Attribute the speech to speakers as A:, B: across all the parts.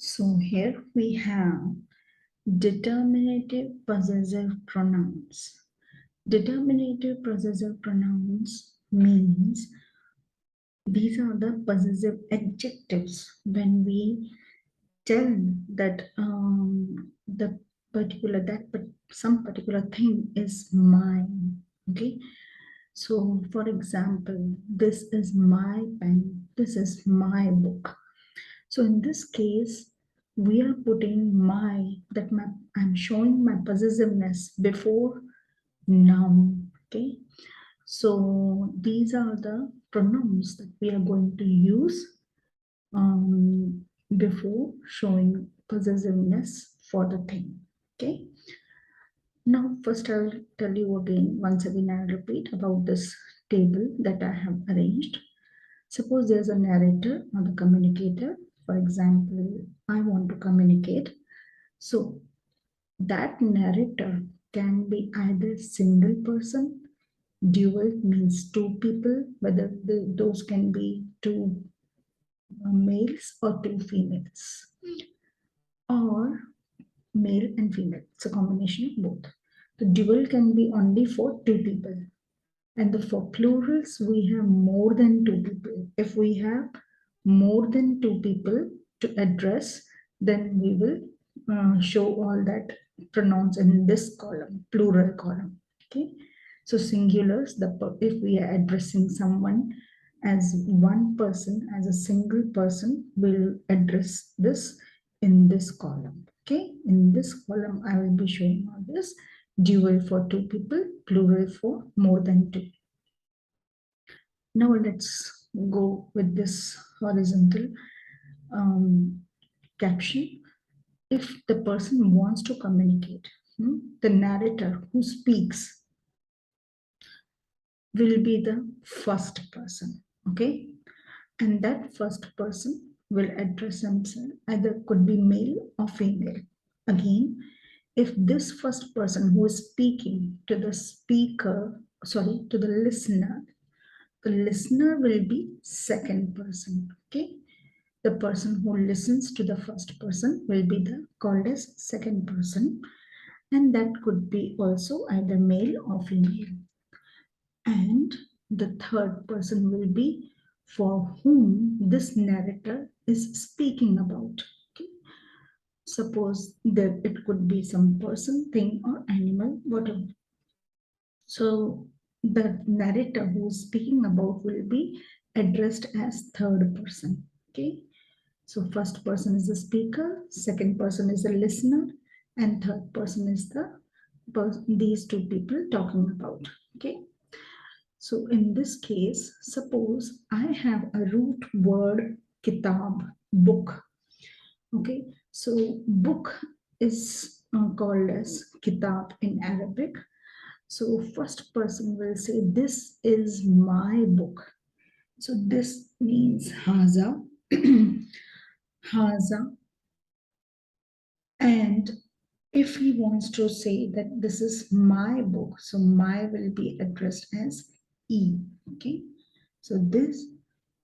A: So here we have determinative possessive pronouns. Determinative possessive pronouns means these are the possessive adjectives when we tell that the particular some particular thing is mine. Okay, so for example, this is my pen, this is my book. So in this case, we are putting I'm showing my possessiveness before noun. Okay. So these are the pronouns that we are going to use before showing possessiveness for the thing. Okay. Now first I'll tell you once again I'll repeat about this table that I have arranged. Suppose there's a narrator or the communicator. For example, I want to communicate. So that narrator can be either single person, dual means two people, whether those can be two males or two females, or male and female. It's a combination of both. The dual can be only for two people. And for plurals, we have more than two people. If we have more than two people to address, then we will show all that pronouns in this column, plural column. Okay. So singulars, if we are addressing someone as one person, as a single person, we'll address this in this column. Okay. In this column, I will be showing all this. Dual for two people, plural for more than two. Now let's go with this horizontal caption. If the person wants to communicate, the narrator who speaks will be the first person, okay? And that first person will address himself, either could be male or female. Again, if this first person who is speaking to the to the listener will be second person. Okay, the person who listens to the first person will be called as second person, and that could be also either male or female. And the third person will be for whom this narrator is speaking about. Okay, suppose that it could be some person, thing, or animal, whatever. So the narrator who is speaking about will be addressed as third person. Okay. So first person is the speaker, second person is the listener, and third person is these two people talking about. Okay. So in this case, suppose I have a root word kitab, book. Okay. So book is called as kitab in Arabic. So first person will say, this is my book. So this means hadha, hadha. And if he wants to say that this is my book, so my will be addressed as e. Okay. So this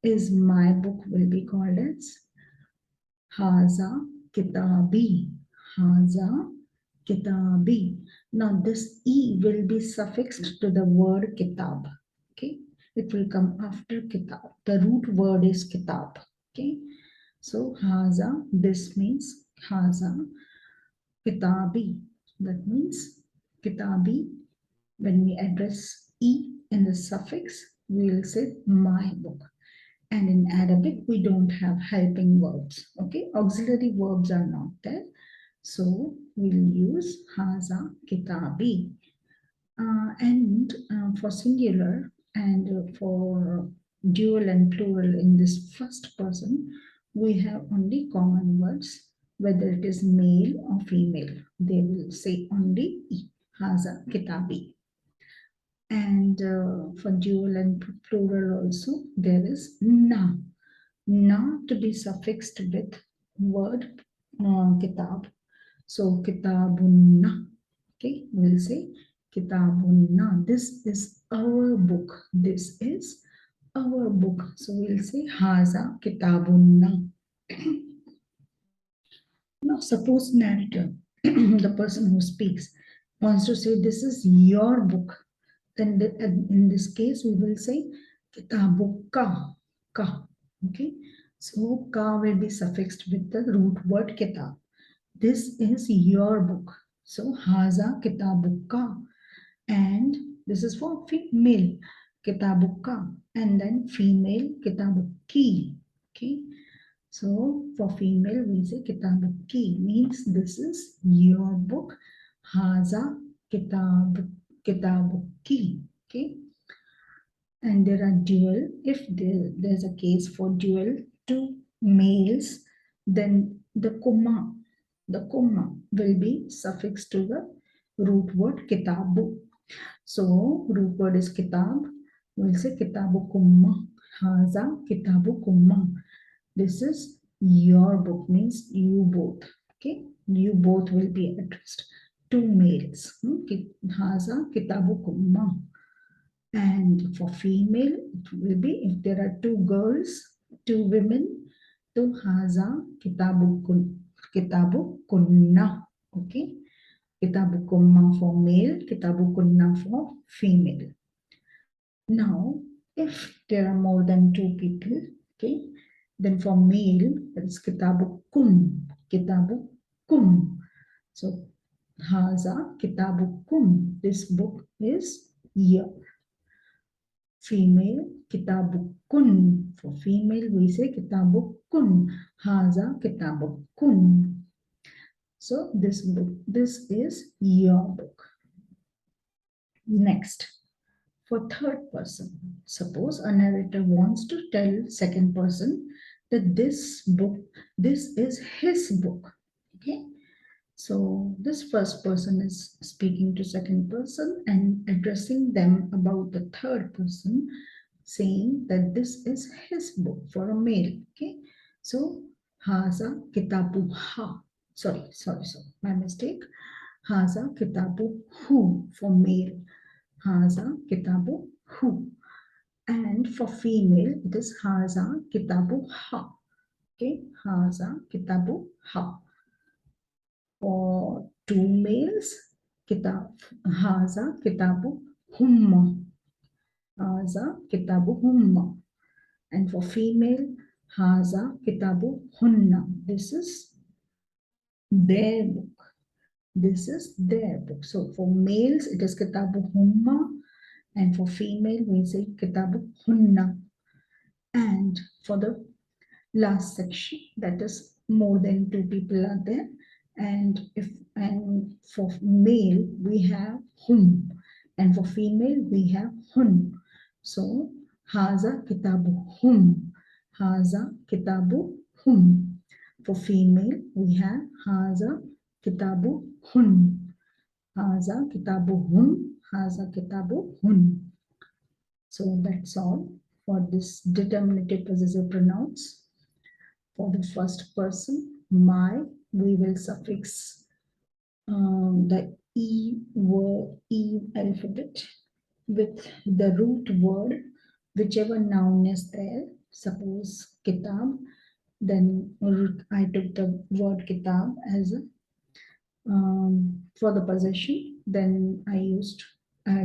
A: is my book will be called as hadha kitabi. Hadha kitabi. Now this e will be suffixed to the word kitab. Okay, it will come after kitab. The root word is kitab. Okay, so haza, this means haza kitabi. That means kitabi. When we address e in the suffix, we will say my book. And in Arabic, we don't have helping verbs. Okay, auxiliary verbs are not there. So we'll use haza kitabi. And for singular and for dual and plural in this first person, we have only common words, whether it is male or female. They will say only haza kitabi. And for dual and plural also, there is na. Na to be suffixed with word kitab. So kitabunna. Okay, we'll say kitabunna. This is our book. This is our book. So we'll say haza kitabunna. Now, suppose narrator, the person who speaks, wants to say, this is your book. Then in this case, we will say, kitabuka, ka. Okay. So, ka will be suffixed with the root word kitab. This is your book. So, haza kitabuka. And this is for male, kitabuka. And then female, kitabuki. Okay. So for female, we say kitabuki, means this is your book. Haza kitabuki. Okay. And there are dual. If there's a case for dual, two males, then the comma will be suffixed to the root word kitabu. So root word is kitab. We'll say kitabukumma. Haza kitabukumma. This is your book, means you both. Okay, you both will be addressed. Two males. Haza kitabukumma. And for female, it will be if there are two girls, two women, to haza kitabukunna. Okay, kitabukumma for male, kitabukunna for female. Now, if there are more than two people, okay, then for male, that is kitabukum. So, haza kitabukum. This book is your. Female, kitabukun. For female, we say kitabukun. Haza kitabukun. So, this is your book. Next. For third person, suppose a narrator wants to tell second person that this is his book. Okay, so this first person is speaking to second person and addressing them about the third person, saying that this is his book for a male. Okay, so haza kitabuha. Sorry, my mistake. Haza kitabuhu for male. Haza kitabu hu. And for female, it is haza kitabu ha. Okay, haza kitabu ha. For two males, haza kitabu humma. Haza kitabu humma. And for female, haza kitabu hunna. This is their book. This is their book. So for males, it is kitabu humma. And for female, we say kitabu hunna. And for the last section, that is more than two people are there. And for male, we have hum. And for female, we have hun. So, haza kitabu hum. Haza kitabu hum. For female, we have haza kitabu hun. Haza kitabu hun. Haza kitabu hun. So that's all for this determinative possessive pronouns. For the first person, my, we will suffix the E alphabet with the root word, whichever noun is there. Suppose kitab, then I took the word kitab as a for the possession, then I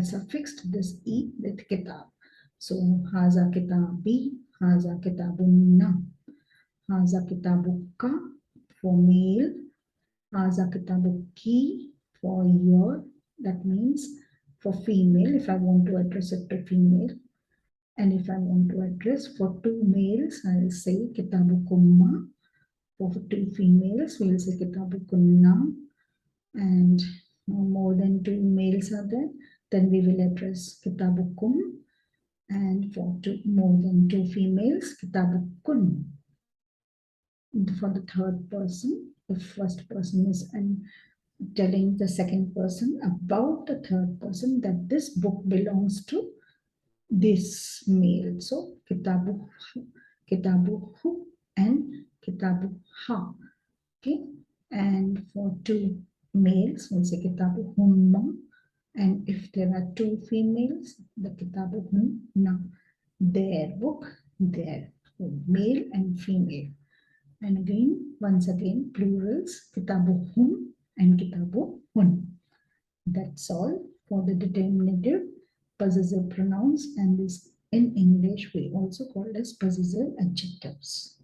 A: suffixed this E with kitab. So, haza kitabi, haza kitabunna, haza kitabuka for male, haza kitabuki for your, that means for female, if I want to address it to female. And if I want to address for two males, I'll say kitabukumma. For two females, we'll say kitabukunna. And more than two males are there, then we will address kitabukum. And for more than two females, kitabukun. For the third person, the first person is telling the second person about the third person that this book belongs to this male. So kitabuhu and kitabuha. Okay, and for two males, we'll say kitabu humma. And if there are two females, the kitabu hunna. Their book, their male and female. And again, once again, plurals, kitabuhum and kitabuhun. That's all for the determinative possessive pronouns, and this in English we also call as possessive adjectives.